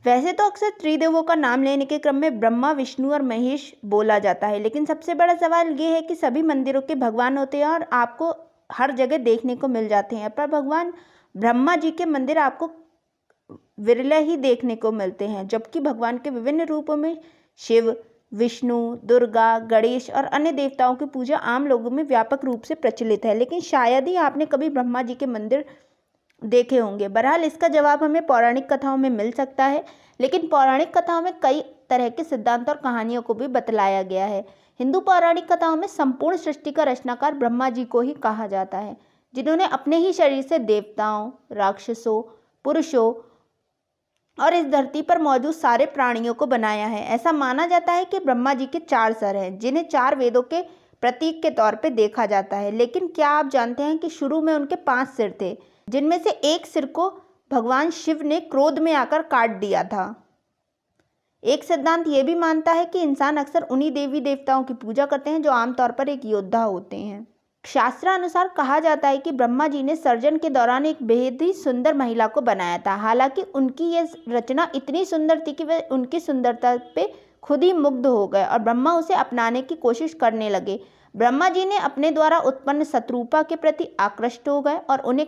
वैसे तो अक्सर त्रिदेवों का नाम लेने के क्रम में ब्रह्मा, विष्णु और महेश बोला जाता है, लेकिन सबसे बड़ा सवाल ये है कि सभी मंदिरों के भगवान होते हैं और आपको हर जगह देखने को मिल जाते हैं, पर भगवान ब्रह्मा जी के मंदिर आपको विरले ही देखने को मिलते हैं, जबकि भगवान के विभिन्न रूपों में शिव, विष्णु, दुर्गा, गणेश और अन्य देवताओं की पूजा आम लोगों में व्यापक रूप से प्रचलित है, लेकिन शायद ही आपने कभी ब्रह्मा जी के मंदिर देखे होंगे। बहरहाल इसका जवाब हमें पौराणिक कथाओं में मिल सकता है, लेकिन पौराणिक कथाओं में कई तरह के सिद्धांत और कहानियों को भी बतलाया गया है। हिंदू पौराणिक कथाओं में संपूर्ण सृष्टि का रचनाकार ब्रह्मा जी को ही कहा जाता है, जिन्होंने अपने ही शरीर से देवताओं, राक्षसों, पुरुषों और इस धरती पर मौजूद सारे प्राणियों को बनाया है। ऐसा माना जाता है कि ब्रह्मा जी के 4 सर हैं, जिन्हें 4 वेदों के प्रतीक के तौर पर देखा जाता है, लेकिन क्या आप जानते हैं कि शुरू में उनके 5 सिर थे, जिनमें से एक सिर को भगवान शिव ने क्रोध में आकर काट दिया था। एक सिद्धांत यह भी मानता है कि इंसान अक्सर उन्हीं देवी देवताओं की पूजा करते हैं जो आमतौर पर एक योद्धा होते हैं। शास्त्रानुसार कहा जाता है कि ब्रह्मा जी ने सर्जन के दौरान एक बेहद ही सुंदर महिला को बनाया था। हालांकि उनकी यह रचना इतनी सुंदर थी कि वे उनकी सुंदरता पे खुद ही मुग्ध हो गए और ब्रह्मा उसे अपनाने की कोशिश करने लगे। ब्रह्मा जी ने अपने द्वारा उत्पन्न शतरूपा के प्रति आकृष्ट हो गए और उन्हें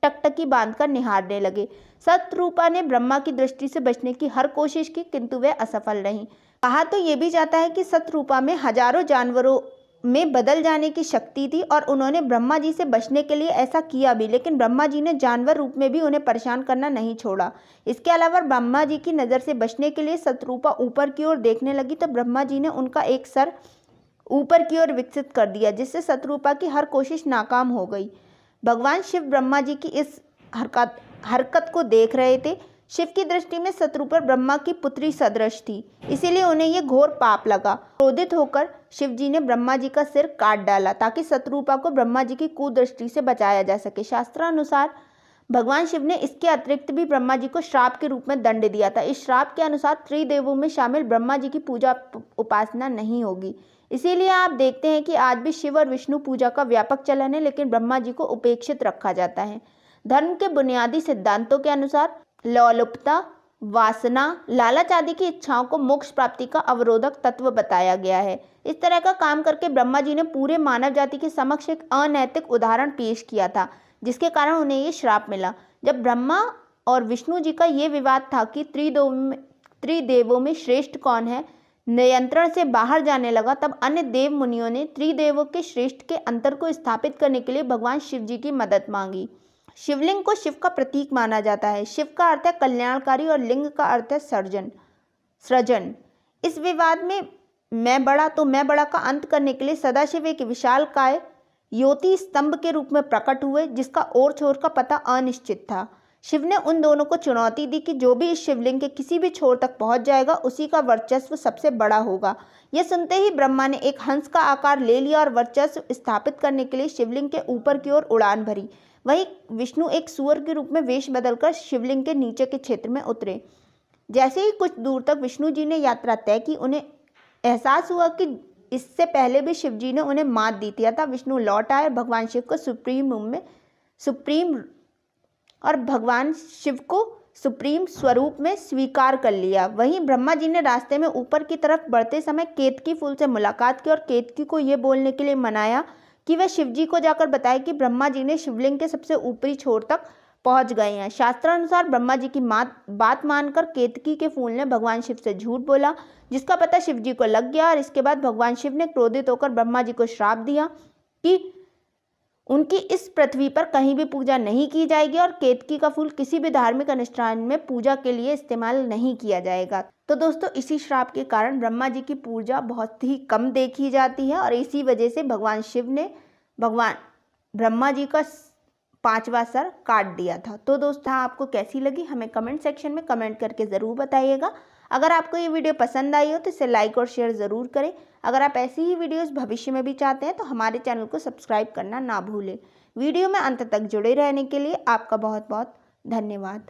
टकटकी बांधकर निहारने लगे। शतरूपा ने ब्रह्मा की दृष्टि से बचने की हर कोशिश की, किंतु वह असफल रही। कहा तो ये भी जाता है कि शतरूपा में हजारों जानवरों में बदल जाने की शक्ति थी और उन्होंने ब्रह्मा जी से बचने के लिए ऐसा किया भी, लेकिन ब्रह्मा जी ने जानवर रूप में भी उन्हें परेशान करना नहीं छोड़ा। इसके अलावा ब्रह्मा जी की नज़र से बचने के लिए शतरूपा ऊपर की ओर देखने लगी तो ब्रह्मा जी ने उनका एक सर ऊपर की ओर विकसित कर दिया, जिससे शतरूपा की हर कोशिश नाकाम हो गई। भगवान शिव ब्रह्मा जी की इस हरकत को देख रहे थे। शिव की दृष्टि में शतरूपा ब्रह्मा की पुत्री सदृश थी, इसीलिए उन्हें यह घोर पाप लगा। क्रोधित होकर शिव जी ने ब्रह्मा जी का सिर काट डाला ताकि शतरूपा को ब्रह्मा जी की कुदृष्टि से बचाया जा सके। शास्त्रानुसार भगवान शिव ने इसके अतिरिक्त भी ब्रह्मा जी को श्राप के रूप में दंड दिया था। इस श्राप के अनुसार त्रिदेवों में शामिल ब्रह्मा जी की पूजा उपासना नहीं होगी। इसीलिए आप देखते हैं कि आज भी शिव और विष्णु पूजा का व्यापक चलन है, लेकिन ब्रह्मा जी को उपेक्षित रखा जाता है। धर्म के बुनियादी सिद्धांतों के अनुसार लोलुपता, वासना, लालच आदि की इच्छाओं को मोक्ष प्राप्ति का अवरोधक तत्व बताया गया है। इस तरह का काम करके ब्रह्मा जी ने पूरे मानव जाति के समक्ष एक अनैतिक उदाहरण पेश किया था, जिसके कारण उन्हें ये श्राप मिला। जब ब्रह्मा और विष्णु जी का ये विवाद था कि त्रिदेवों में श्रेष्ठ कौन है, नियंत्रण से बाहर जाने लगा, तब अन्य देव मुनियों ने त्रिदेवों के श्रेष्ठ के अंतर को स्थापित करने के लिए भगवान शिव जी की मदद मांगी। शिवलिंग को शिव का प्रतीक माना जाता है। शिव का अर्थ है कल्याणकारी और लिंग का अर्थ है सृजन। इस विवाद में मैं बड़ा तो मैं बड़ा का अंत करने के लिए सदाशिव एक विशालकाय योति स्तंभ के रूप में प्रकट हुए, जिसका ओर छोर का पता अनिश्चित था। शिव ने उन दोनों को चुनौती दी कि जो भी इस शिवलिंग के किसी भी छोर तक पहुंच जाएगा, उसी का वर्चस्व सबसे बड़ा होगा। यह सुनते ही ब्रह्मा ने एक हंस का आकार ले लिया और वर्चस्व स्थापित करने के लिए शिवलिंग के ऊपर की ओर उड़ान भरी। वहीं विष्णु एक सूअर के रूप में वेश बदलकर शिवलिंग के नीचे के क्षेत्र में उतरे। जैसे ही कुछ दूर तक विष्णु जी ने यात्रा तय की, उन्हें एहसास हुआ कि इससे पहले भी शिव जी ने उन्हें मात दी थी। अतः विष्णु लौट आए, भगवान शिव को सुप्रीम स्वरूप में स्वीकार कर लिया। वहीं ब्रह्मा जी ने रास्ते में ऊपर की तरफ बढ़ते समय केतकी फूल से मुलाकात की और केतकी को यह बोलने के लिए मनाया कि वह शिव जी को जाकर बताए कि ब्रह्मा जी ने शिवलिंग के सबसे ऊपरी छोर तक पहुंच गए हैं। शास्त्रानुसार ब्रह्मा जी की बात मानकर केतकी के फूल ने भगवान शिव से झूठ बोला, जिसका पता शिव जी को लग गया और इसके बाद भगवान शिव ने क्रोधित होकर ब्रह्मा जी को श्राप दिया कि उनकी इस पृथ्वी पर कहीं भी पूजा नहीं की जाएगी और केतकी का फूल किसी भी धार्मिक अनुष्ठान में पूजा के लिए इस्तेमाल नहीं किया जाएगा। तो दोस्तों, इसी श्राप के कारण ब्रह्मा जी की पूजा बहुत ही कम देखी जाती है और इसी वजह से भगवान शिव ने भगवान ब्रह्मा जी का 5वां सर काट दिया था। तो दोस्तों, आपको कैसी लगी हमें कमेंट सेक्शन में कमेंट करके ज़रूर बताइएगा। अगर आपको ये वीडियो पसंद आई हो तो इसे लाइक और शेयर ज़रूर करें। अगर आप ऐसी ही वीडियोस भविष्य में भी चाहते हैं तो हमारे चैनल को सब्सक्राइब करना ना भूलें। वीडियो में अंत तक जुड़े रहने के लिए आपका बहुत बहुत धन्यवाद।